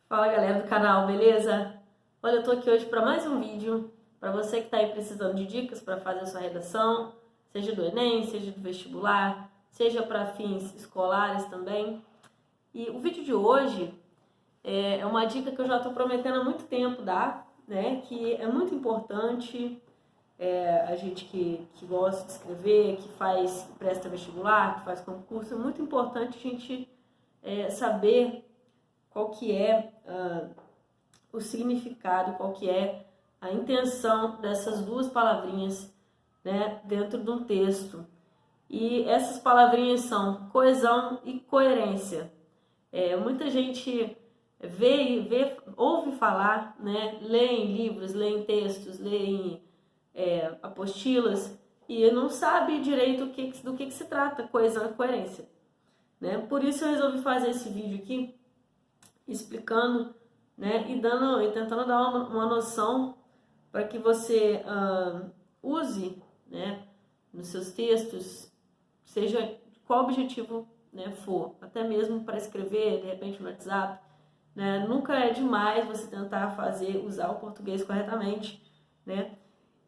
Fala galera do canal, beleza? Olha, eu tô aqui hoje para mais um vídeo para você que tá aí precisando de dicas para fazer a sua redação, seja do Enem, seja do vestibular, seja para fins escolares também. E o vídeo de hoje é uma dica que eu já tô prometendo há muito tempo dar, né? Que é muito importante a gente que gosta de escrever, que presta vestibular, que faz concurso, é muito importante a gente saber qual que é o significado, qual que é a intenção dessas duas palavrinhas, né, dentro de um texto. E essas palavrinhas são coesão e coerência. Muita gente ouve falar, né, lê em livros, lê em textos, lê em apostilas e não sabe direito do que se trata coesão e coerência, né? Por isso eu resolvi fazer esse vídeo aqui explicando, né, e tentando dar uma noção para que você use, né, nos seus textos, seja qual objetivo, né, for, até mesmo para escrever, de repente no WhatsApp, né, nunca é demais você tentar usar o português corretamente, né?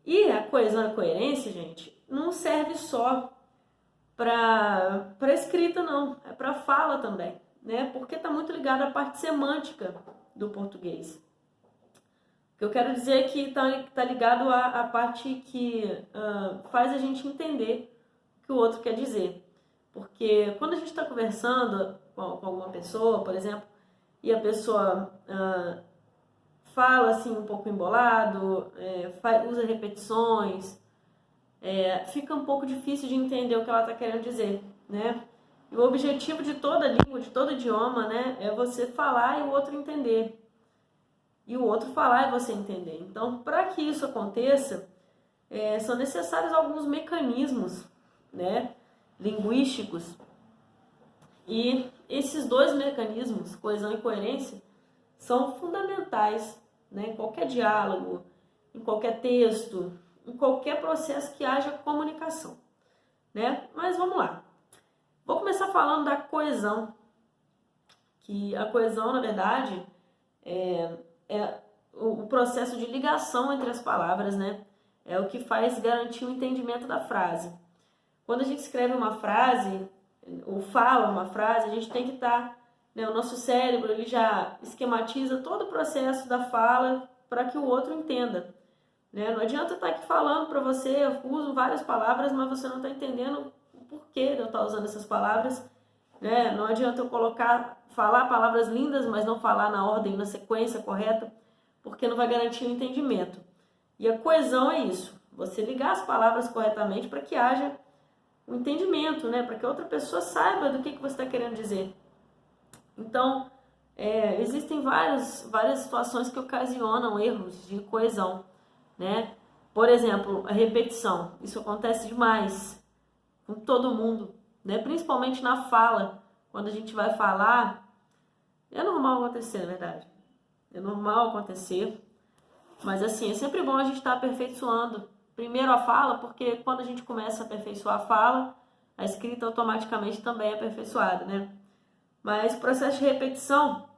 E a coesão e a coerência, gente, não serve só para escrita, não, é para fala também, né? Porque está muito ligado à parte semântica do português. O que eu quero dizer é que está ligado à parte que faz a gente entender o que o outro quer dizer. Porque quando a gente está conversando com alguma pessoa, por exemplo, e a pessoa fala assim um pouco embolado, usa repetições, fica um pouco difícil de entender o que ela está querendo dizer, né? E o objetivo de toda língua, de todo idioma, né, é você falar e o outro entender. E o outro falar e você entender. Então, para que isso aconteça, são necessários alguns mecanismos, né, linguísticos. E esses dois mecanismos, coesão e coerência, são fundamentais, né, em qualquer diálogo, em qualquer texto, em qualquer processo que haja comunicação, né? Mas vamos lá. Vou começar falando da coesão, que a coesão, na verdade, é o processo de ligação entre as palavras, né? É o que faz garantir o entendimento da frase. Quando a gente escreve uma frase, ou fala uma frase, a gente tem que estar, né, o nosso cérebro, ele já esquematiza todo o processo da fala para que o outro entenda, né? Não adianta eu estar aqui falando para você, eu uso várias palavras, mas você não está entendendo o porquê de eu estar usando essas palavras, né? Não adianta eu falar palavras lindas, mas não falar na ordem, na sequência correta, porque não vai garantir o entendimento. E a coesão é isso, você ligar as palavras corretamente para que haja um entendimento, né? Para que a outra pessoa saiba do que você está querendo dizer. Então, existem várias situações que ocasionam erros de coesão, né? Por exemplo, a repetição. Isso acontece demais com todo mundo, né? Principalmente na fala. Quando a gente vai falar, é normal acontecer, na verdade. É normal acontecer. Mas assim, é sempre bom a gente estar aperfeiçoando primeiro a fala, porque quando a gente começa a aperfeiçoar a fala, a escrita automaticamente também é aperfeiçoada, né? Mas o processo de repetição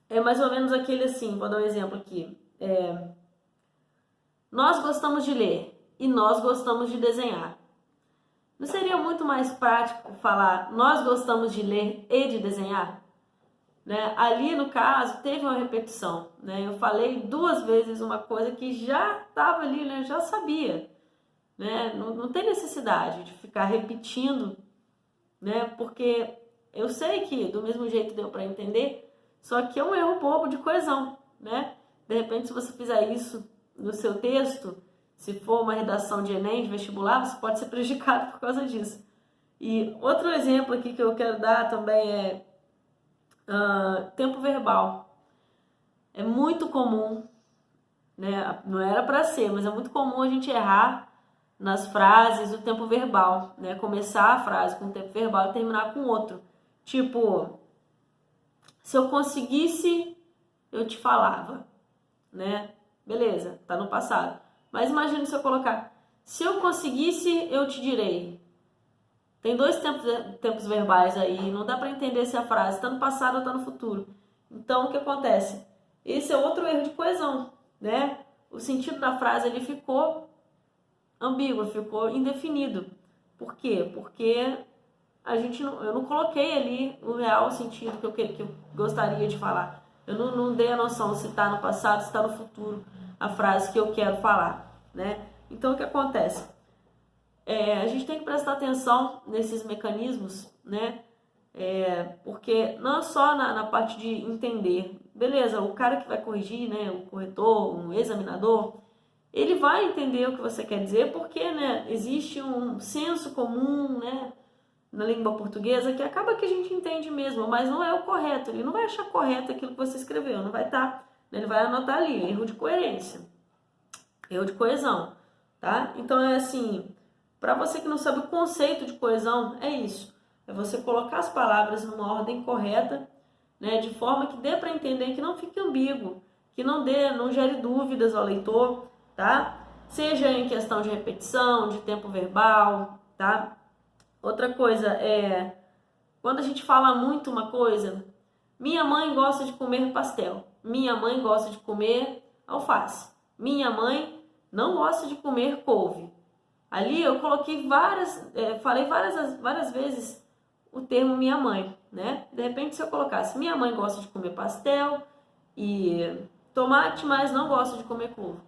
é mais ou menos aquele assim, vou dar um exemplo aqui. Nós gostamos de ler e nós gostamos de desenhar. Não seria muito mais prático falar nós gostamos de ler e de desenhar? Né? Ali, no caso, teve uma repetição. Né? Eu falei 2 vezes uma coisa que já estava ali, né? Já sabia. Né? Não tem necessidade de ficar repetindo, né? Porque eu sei que do mesmo jeito deu para entender, só que é um erro bobo de coesão. Né? De repente, se você fizer isso no seu texto, se for uma redação de Enem, de vestibular, você pode ser prejudicado por causa disso. E outro exemplo aqui que eu quero dar também é tempo verbal. É muito comum, né? Não era para ser, mas é muito comum a gente errar nas frases o tempo verbal, né? Começar a frase com o tempo verbal e terminar com outro. Tipo, se eu conseguisse, eu te falava, né? Beleza, tá no passado. Mas imagine se eu colocar, se eu conseguisse, eu te direi. Tem 2 tempos verbais aí, não dá para entender se a frase está no passado ou está no futuro. Então, o que acontece? Esse é outro erro de coesão, né? O sentido da frase ele ficou ambíguo, ficou indefinido. Por quê? Porque eu não coloquei ali o real sentido que eu gostaria de falar. Eu não dei a noção se está no passado, se está no futuro, a frase que eu quero falar, né? Então, o que acontece? A gente tem que prestar atenção nesses mecanismos, né? Porque não é só na parte de entender. Beleza, o cara que vai corrigir, né, o corretor, um examinador, ele vai entender o que você quer dizer, porque, né, existe um senso comum, né, na língua portuguesa que acaba que a gente entende mesmo, mas não é o correto. Ele não vai achar correto aquilo que você escreveu, não vai estar, ele vai anotar ali, erro de coerência, erro de coesão, tá? Então é assim, para você que não sabe o conceito de coesão, é isso. É você colocar as palavras numa ordem correta, né, de forma que dê para entender, que não fique ambíguo, que não gere dúvidas ao leitor, tá? Seja em questão de repetição, de tempo verbal, tá? Outra coisa quando a gente fala muito uma coisa, minha mãe gosta de comer pastel, minha mãe gosta de comer alface, minha mãe não gosta de comer couve. Ali eu coloquei falei várias vezes o termo minha mãe, né? De repente, se eu colocasse minha mãe gosta de comer pastel e tomate, mas não gosta de comer couve,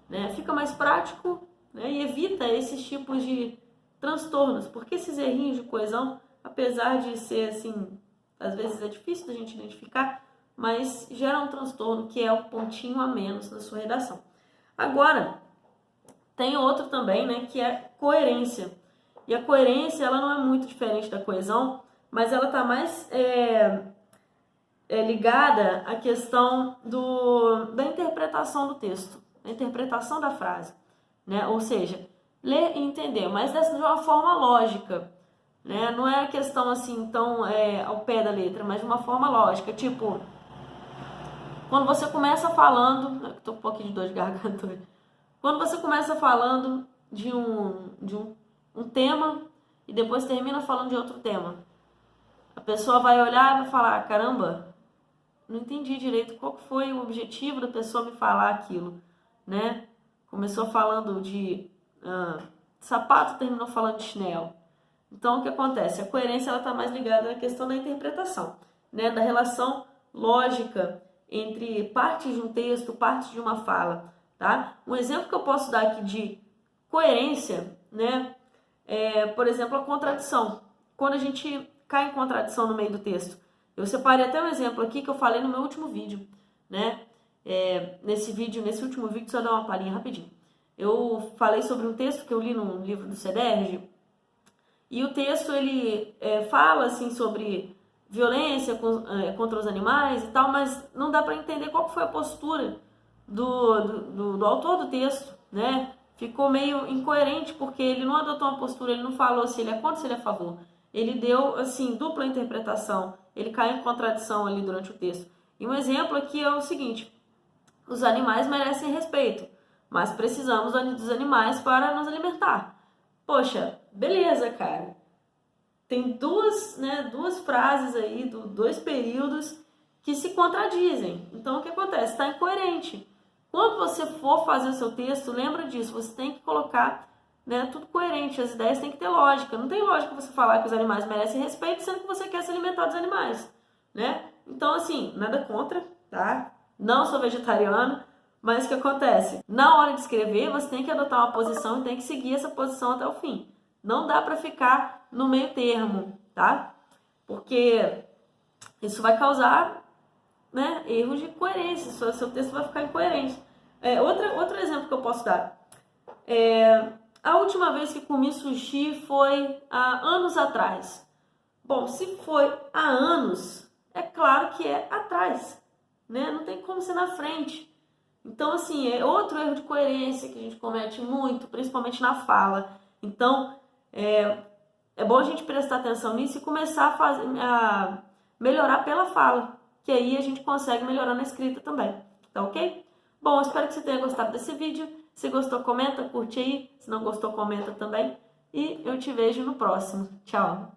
né? Fica mais prático, né? E evita esses tipos de transtornos, porque esses errinhos de coesão, apesar de ser assim, às vezes é difícil da gente identificar, mas gera um transtorno que é um pontinho a menos na sua redação. Agora, tem outro também, né, que é coerência. E a coerência, ela não é muito diferente da coesão, mas ela está mais ligada à questão da interpretação do texto, da interpretação da frase, né? Ou seja, ler e entender, mas de uma forma lógica, né? Não é a questão assim tão ao pé da letra, mas de uma forma lógica. Tipo, quando você começa falando, eu tô com um pouquinho de dor de garganta hoje. Quando você começa falando de um tema e depois termina falando de outro tema, a pessoa vai olhar e vai falar, caramba, não entendi direito qual foi o objetivo da pessoa me falar aquilo, né? Começou falando de sapato, terminou falando de chinelo. Então, o que acontece? A coerência está mais ligada à questão da interpretação, né? Da relação lógica entre partes de um texto, partes de uma fala, tá? Um exemplo que eu posso dar aqui de coerência, né? Por exemplo, a contradição. Quando a gente cai em contradição no meio do texto. Eu separei até um exemplo aqui que eu falei no meu último vídeo, né? Nesse último vídeo, só dar uma palhinha rapidinho. Eu falei sobre um texto que eu li no livro do Sederge, e o texto ele fala assim sobre violência contra os animais e tal, mas não dá para entender qual foi a postura do autor do texto, né? Ficou meio incoerente porque ele não adotou uma postura, ele não falou se ele é contra ou se ele é a favor. Ele deu assim dupla interpretação, ele caiu em contradição ali durante o texto. E um exemplo aqui é o seguinte: os animais merecem respeito, mas precisamos dos animais para nos alimentar. Poxa, beleza, cara. Tem duas frases aí, dois períodos que se contradizem. Então, o que acontece? Está incoerente. Quando você for fazer o seu texto, lembra disso. Você tem que colocar, né, tudo coerente. As ideias têm que ter lógica. Não tem lógica você falar que os animais merecem respeito, sendo que você quer se alimentar dos animais, né? Então, assim, nada contra, tá? Não sou vegetariana, mas o que acontece? Na hora de escrever, você tem que adotar uma posição e tem que seguir essa posição até o fim. Não dá para ficar no meio termo, tá? Porque isso vai causar, né, erros de coerência. Seu texto vai ficar incoerente. Outro exemplo que eu posso dar. A última vez que comi sushi foi há anos atrás. Bom, se foi há anos, é claro que é atrás, né? Não tem como ser na frente. Então, assim, é outro erro de coerência que a gente comete muito, principalmente na fala. Então, é bom a gente prestar atenção nisso e começar a melhorar pela fala, que aí a gente consegue melhorar na escrita também, tá ok? Bom, espero que você tenha gostado desse vídeo. Se gostou, comenta, curte aí. Se não gostou, comenta também. E eu te vejo no próximo. Tchau!